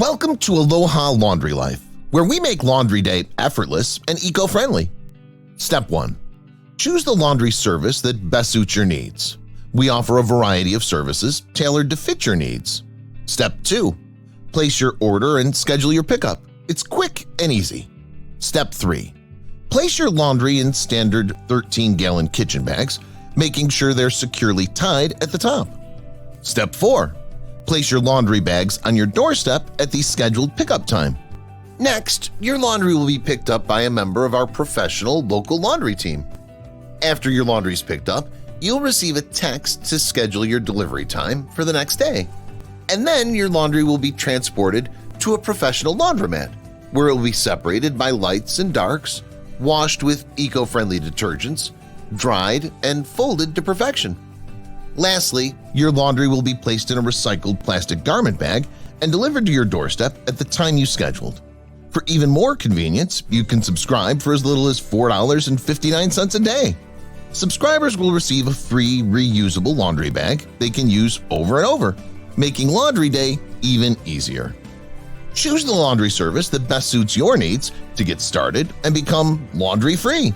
Welcome to Aloha Laundry Life, where we make laundry day effortless and eco-friendly. Step 1. Choose the laundry service that best suits your needs. We offer a variety of services tailored to fit your needs. Step 2. Place your order and schedule your pickup. It's quick and easy. Step 3. Place your laundry in standard 13-gallon kitchen bags, making sure they're securely tied at the top. Step 4. Place your laundry bags on your doorstep at the scheduled pickup time. Next, your laundry will be picked up by a member of our professional local laundry team. After your laundry is picked up, you'll receive a text to schedule your delivery time for the next day. And then your laundry will be transported to a professional laundromat, where it will be separated by lights and darks, washed with eco-friendly detergents, dried, and folded to perfection. Lastly, your laundry will be placed in a recycled plastic garment bag and delivered to your doorstep at the time you scheduled. For even more convenience, you can subscribe for as little as $4.59 a day. Subscribers will receive a free reusable laundry bag they can use over and over, making laundry day even easier. Choose the laundry service that best suits your needs to get started and become laundry-free.